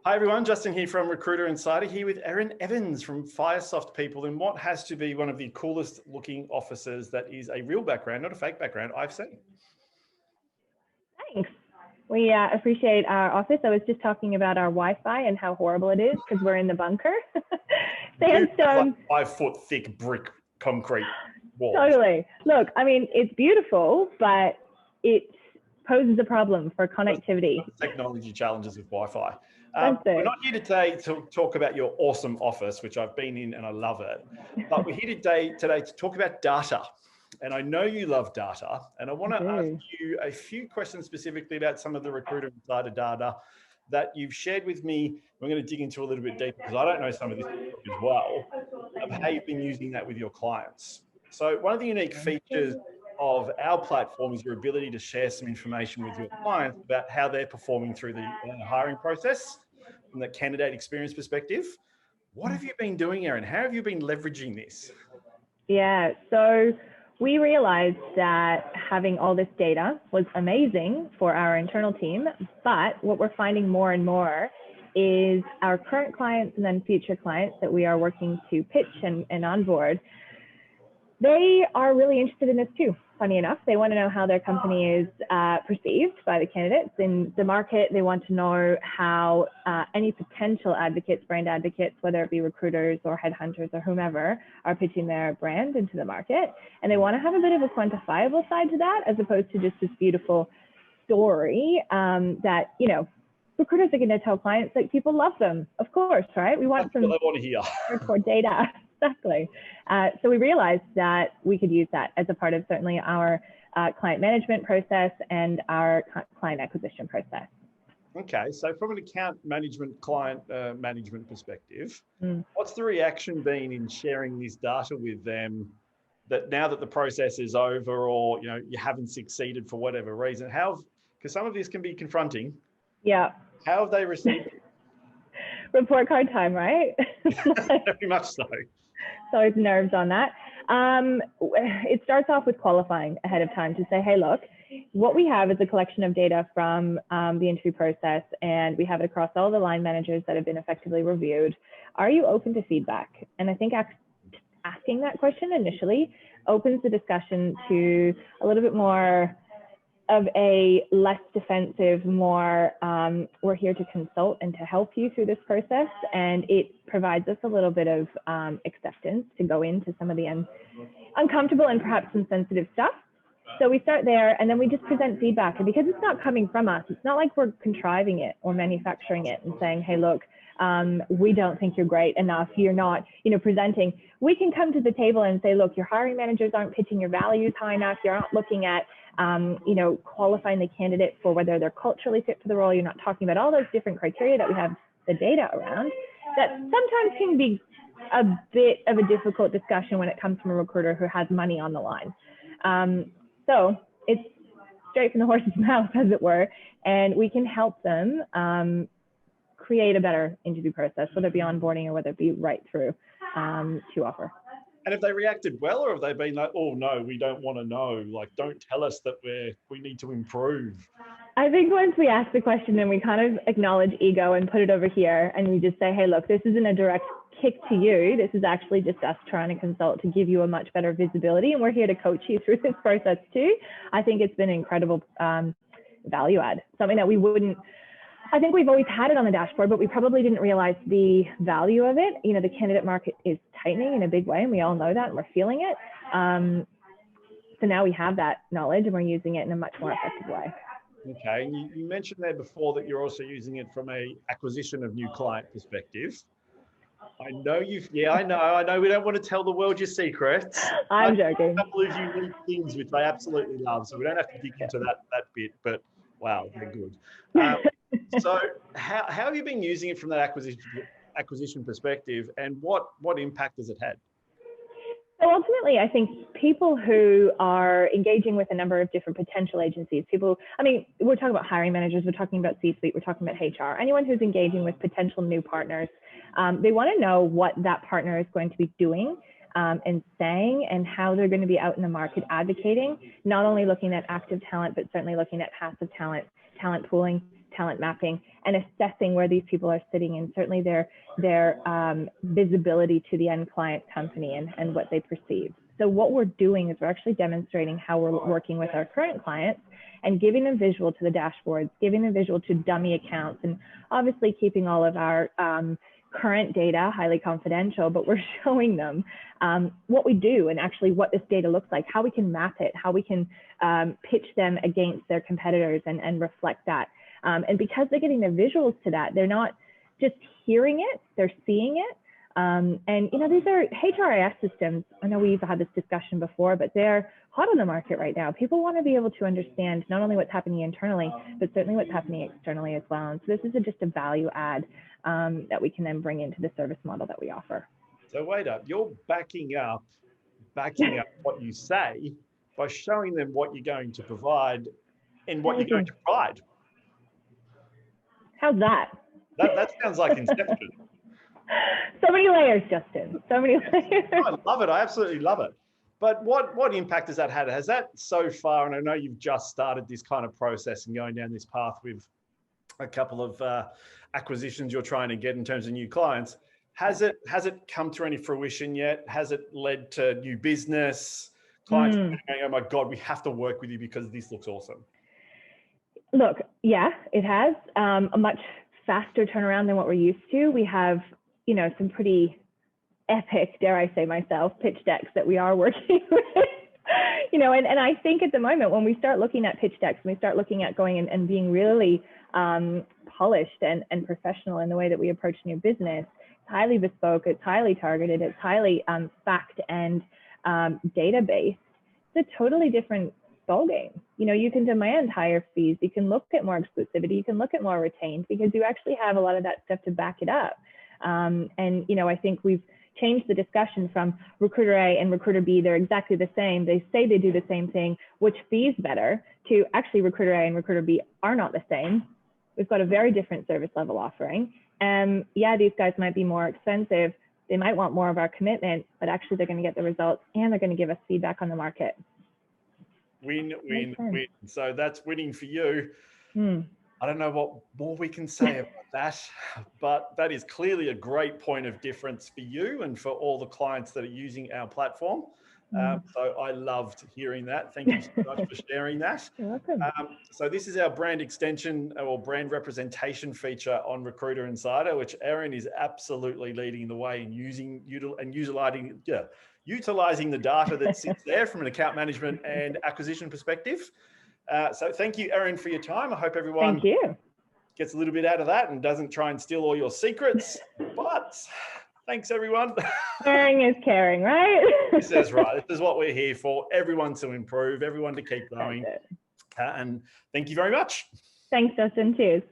Hi everyone, Justin here from Recruiter Insider, here with Erin Evans from Firesoft People in what has to be one of the coolest looking offices that is a real background, not a fake background, I've seen. Thanks. We appreciate our office. I was just talking about our Wi-Fi and how horrible it is because we're in the bunker. Sandstone. Like 5 foot thick brick concrete walls. Totally. Look, I mean, it's beautiful, but it poses a problem for connectivity. Technology challenges with Wi-Fi. That's We're it. not here today to talk about your awesome office, which I've been in and I love it. But we're here today to talk about data. And I know you love data. And I want to ask you a few questions specifically about some of the Recruiter Insider data that you've shared with me. We're going to dig into a little bit deeper because I don't know some of this as well, of how you've been using that with your clients. So one of the unique features of our platform is your ability to share some information with your clients about how they're performing through the hiring process from the candidate experience perspective. What have you been doing, Erin? How have you been leveraging this? Yeah, so we realized that having all this data was amazing for our internal team, but what we're finding more and more is our current clients and then future clients that we are working to pitch and onboard, they are really interested in this too. Funny enough, they want to know how their company is perceived by the candidates in the market. They want to know how any potential advocates, brand advocates, whether it be recruiters or headhunters or whomever, are pitching their brand into the market. And they want to have a bit of a quantifiable side to that, as opposed to just this beautiful story that, you know, recruiters are going to tell clients like people love them, of course, right? We want some hardcore data. Exactly. So we realized that we could use that as a part of certainly our client management process and our client acquisition process. Okay, so from an account management, client management perspective, what's the reaction been in sharing this data with them that now that the process is over or you haven't succeeded for whatever reason? Because some of this can be confronting. Yeah. How have they received it? Report card time, right? Very much so. So it's nerves on that. It starts off with qualifying ahead of time to say, hey, look, what we have is a collection of data from the interview process, and we have it across all the line managers that have been effectively reviewed. Are you open to feedback? And I think asking that question initially opens the discussion to a little bit more of a less defensive, more we're here to consult and to help you through this process. And it provides us a little bit of acceptance to go into some of the uncomfortable and perhaps some sensitive stuff. So we start there and then we just present feedback. And because it's not coming from us, it's not like we're contriving it or manufacturing it and saying, hey, look, we don't think you're great enough. You're not, presenting. We can come to the table and say, look, your hiring managers aren't pitching your values high enough. You're not looking at, qualifying the candidate for whether they're culturally fit for the role. You're not talking about all those different criteria that we have the data around that sometimes can be a bit of a difficult discussion when it comes from a recruiter who has money on the line. So it's straight from the horse's mouth, as it were, and we can help them create a better interview process, whether it be onboarding or whether it be right through to offer. And have they reacted well, or have they been like, oh no, we don't want to know, like don't tell us that we need to improve? I think once we ask the question and we kind of acknowledge ego and put it over here and we just say, hey, look, this isn't a direct kick to you. This is actually just us trying to consult to give you a much better visibility. And we're here to coach you through this process too. I think it's been an incredible value add, something that I think we've always had it on the dashboard, but we probably didn't realize the value of it. The candidate market is tightening in a big way, and we all know that, and we're feeling it. So now we have that knowledge, and we're using it in a much more effective way. Okay, and you mentioned there before that you're also using it from a acquisition of new client perspective. I know I know we don't want to tell the world your secrets. I'm joking. A couple of unique things, which I absolutely love, so we don't have to dig into that bit, but wow, they're good. So how have you been using it from that acquisition perspective, and what impact has it had? So ultimately, I think people who are engaging with a number of different potential agencies, we're talking about hiring managers, we're talking about C-suite, we're talking about HR, anyone who's engaging with potential new partners, they want to know what that partner is going to be doing and saying, and how they're going to be out in the market advocating, not only looking at active talent, but certainly looking at passive talent pooling, talent mapping and assessing where these people are sitting and certainly their visibility to the end client company and what they perceive. So what we're doing is we're actually demonstrating how we're working with our current clients and giving them visual to the dashboards, giving them visual to dummy accounts, and obviously keeping all of our current data highly confidential, but we're showing them what we do and actually what this data looks like, how we can map it, how we can pitch them against their competitors and reflect that. And because they're getting the visuals to that, they're not just hearing it, they're seeing it. And you know, these are HRIS systems. I know we've had this discussion before, but they're hot on the market right now. People want to be able to understand not only what's happening internally, but certainly what's happening externally as well. And so this is just a value add that we can then bring into the service model that we offer. So wait up, you're backing up what you say by showing them what you're going to provide and what you're going to provide. How's that? That sounds like Inception. So many layers, Justin. So many layers. I love it. I absolutely love it. But what impact has that had? Has that so far, and I know you've just started this kind of process and going down this path with a couple of acquisitions you're trying to get in terms of new clients. Has it come to any fruition yet? Has it led to new business? Clients going, oh my God, we have to work with you because this looks awesome. Look, yeah, it has a much faster turnaround than what we're used to. We have, you know, some pretty epic, dare I say myself, pitch decks that we are working with. You know, and I think at the moment when we start looking at pitch decks, when we start looking at going and being really polished and professional in the way that we approach new business, it's highly bespoke, it's highly targeted, it's highly fact and data-based. It's a totally different ballgame. You know, you can demand higher fees, you can look at more exclusivity, you can look at more retained because you actually have a lot of that stuff to back it up. And, you know, I think we've changed the discussion from recruiter A and recruiter B, they're exactly the same. They say they do the same thing, which fees better, to actually recruiter A and recruiter B are not the same. We've got a very different service level offering. And yeah, these guys might be more expensive. They might want more of our commitment, but actually they're going to get the results and they're going to give us feedback on the market. Win, win, win. So that's winning for you. I don't know what more we can say about that, but that is clearly a great point of difference for you and for all the clients that are using our platform. So I loved hearing that. Thank you so much for sharing that. You're welcome. So this is our brand extension or brand representation feature on Recruiter Insider, which Erin is absolutely leading the way in utilizing the data that sits there from an account management and acquisition perspective. So thank you, Erin, for your time. I hope everyone gets a little bit out of that and doesn't try and steal all your secrets. But thanks, everyone. Sharing is caring, right? This is right. This is what we're here for. Everyone to improve, everyone to keep growing. And thank you very much. Thanks, Justin. Cheers.